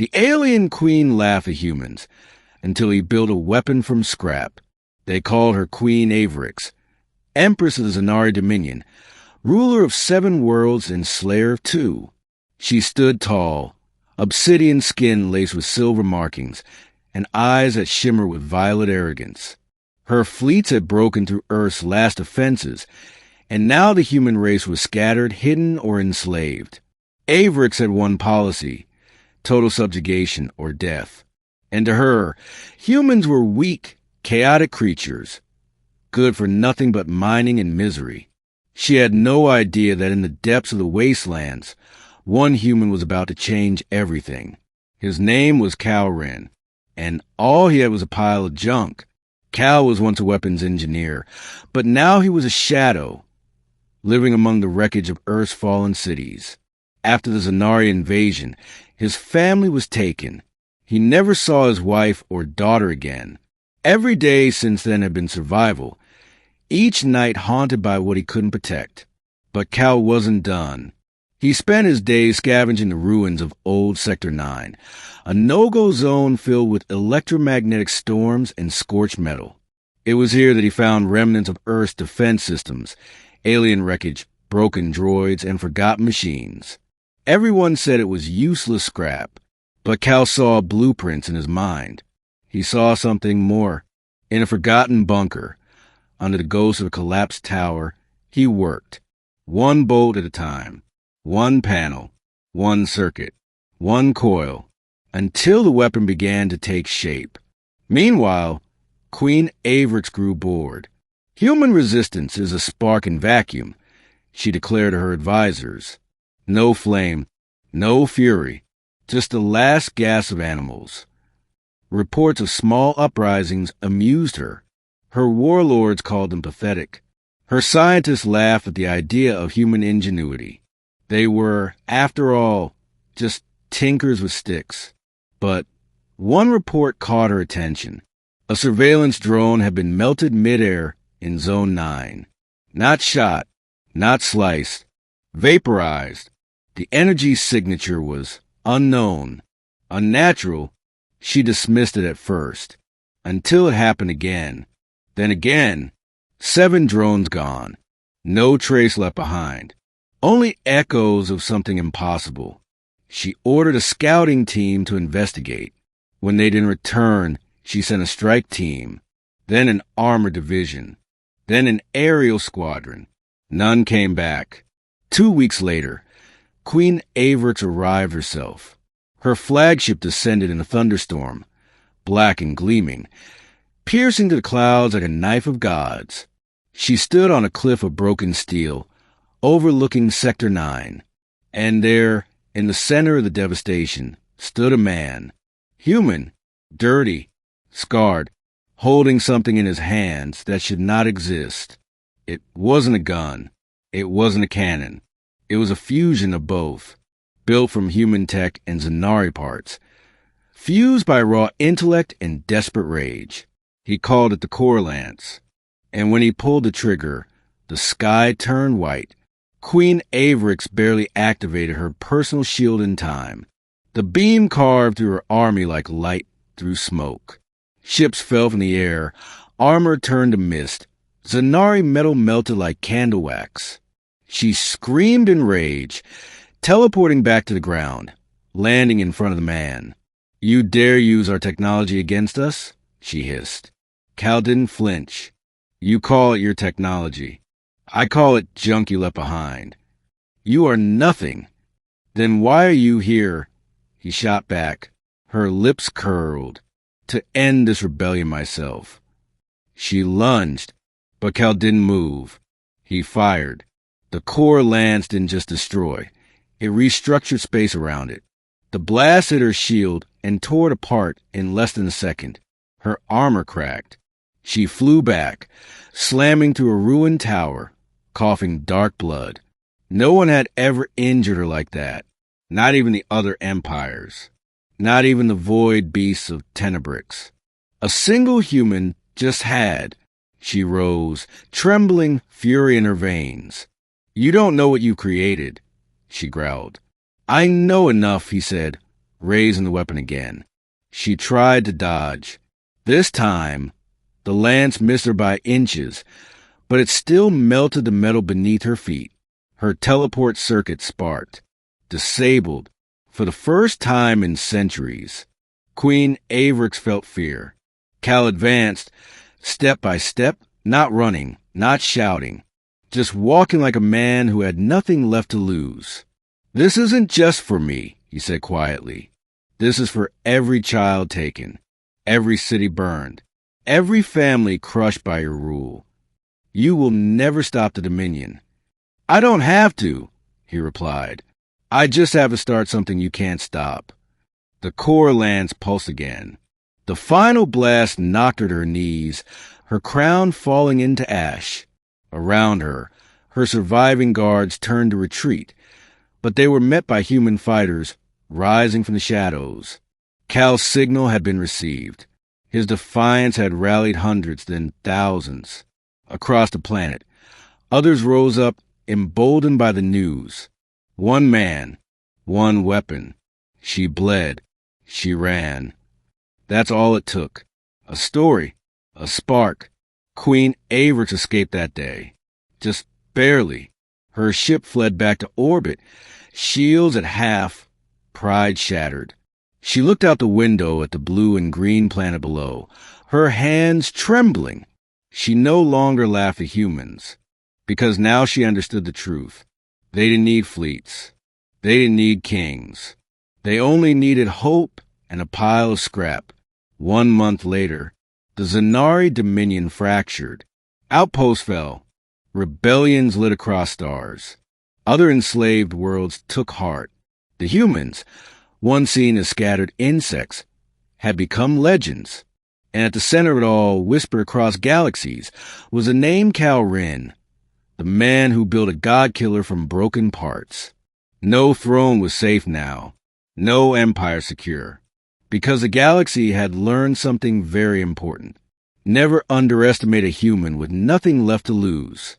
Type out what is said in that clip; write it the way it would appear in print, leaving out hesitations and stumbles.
The alien queen laughed at humans until he built a weapon from scrap. They called her Queen Avarix, empress of the Zanari Dominion, ruler of 7 worlds and slayer of 2. She stood tall, obsidian skin laced with silver markings, and eyes that shimmer with violet arrogance. Her fleets had broken through Earth's last defenses, and now the human race was scattered, hidden, or enslaved. Avarix had one policy: total subjugation or death. And to her, humans were weak, chaotic creatures, good for nothing but mining and misery. She had no idea that in the depths of the wastelands, one human was about to change everything. His name was Rinn, and all he had was a pile of junk. Cal was once a weapons engineer, but now he was a shadow, living among the wreckage of Earth's fallen cities. After the Zanari invasion, his family was taken. He never saw his wife or daughter again. Every day since then had been survival, each night haunted by what he couldn't protect. But Cal wasn't done. He spent his days scavenging the ruins of old Sector 9, a no-go zone filled with electromagnetic storms and scorched metal. It was here that he found remnants of Earth's defense systems, alien wreckage, broken droids, and forgotten machines. Everyone said it was useless scrap, but Cal saw blueprints in his mind. He saw something more. In a forgotten bunker, under the ghost of a collapsed tower, he worked, one bolt at a time, one panel, one circuit, one coil, until the weapon began to take shape. Meanwhile, Queen Avarix grew bored. Human resistance is a spark in vacuum, she declared to her advisors. No flame, no fury, just the last gasp of animals. Reports of small uprisings amused her. Her warlords called them pathetic. Her scientists laughed at the idea of human ingenuity. They were, after all, just tinkers with sticks. But one report caught her attention. A surveillance drone had been melted midair in Zone 9. Not shot, not sliced, vaporized. The energy signature was unknown, unnatural. She dismissed it at first, until it happened again. Then again, 7 drones gone, no trace left behind, only echoes of something impossible. She ordered a scouting team to investigate. When they didn't return, she sent a strike team, then an armored division, then an aerial squadron. None came back. 2 weeks later, Queen Avarix arrived herself. Her flagship descended in a thunderstorm, black and gleaming, piercing to the clouds like a knife of gods. She stood on a cliff of broken steel, overlooking Sector 9. And there, in the center of the devastation, stood a man. Human, dirty, scarred, holding something in his hands that should not exist. It wasn't a gun. It wasn't a cannon. It was a fusion of both, built from human tech and Zanari parts, fused by raw intellect and desperate rage. He called it the Core Lance, and when he pulled the trigger, the sky turned white. Queen Avarix barely activated her personal shield in time. The beam carved through her army like light through smoke. Ships fell from the air, armor turned to mist, Zanari metal melted like candle wax. She screamed in rage, teleporting back to the ground, landing in front of the man. "You dare use our technology against us?" she hissed. Cal didn't flinch. "You call it your technology. I call it junk you left behind. You are nothing. Then why are you here?" He shot back, her lips curled. "To end this rebellion myself." She lunged, but Cal didn't move. He fired. The core lance didn't just destroy. It restructured space around it. The blast hit her shield and tore it apart in less than a second. Her armor cracked. She flew back, slamming through a ruined tower, coughing dark blood. No one had ever injured her like that. Not even the other empires. Not even the void beasts of Tenebrix. A single human just had. She rose, trembling, fury in her veins. "You don't know what you created," she growled. "I know enough," he said, raising the weapon again. She tried to dodge. This time, the lance missed her by inches, but it still melted the metal beneath her feet. Her teleport circuit sparked. Disabled, for the first time in centuries. Queen Avarix felt fear. Cal advanced, step by step, not running, not shouting, just walking like a man who had nothing left to lose. "This isn't just for me," he said quietly. "This is for every child taken, every city burned, every family crushed by your rule. You will never stop the Dominion." "I don't have to," he replied. "I just have to start something you can't stop." The core lance pulsed again. The final blast knocked her to her knees, her crown falling into ash. Around her, her surviving guards turned to retreat, but they were met by human fighters rising from the shadows. Cal's signal had been received. His defiance had rallied hundreds, then thousands. Across the planet, others rose up, emboldened by the news. One man, one weapon. She bled. She ran. That's all it took. A story. A spark. Queen Avarix escaped that day. Just barely. Her ship fled back to orbit, shields at half, pride shattered. She looked out the window at the blue and green planet below, her hands trembling. She no longer laughed at humans, because now she understood the truth. They didn't need fleets. They didn't need kings. They only needed hope and a pile of scrap. 1 month later, the Zanari Dominion fractured. Outposts fell. Rebellions lit across stars. Other enslaved worlds took heart. The humans, once seen as scattered insects, had become legends. And at the center of it all, whispered across galaxies, was a name Rinn, the man who built a god-killer from broken parts. No throne was safe now. No empire secure. Because the galaxy had learned something very important. Never underestimate a human with nothing left to lose.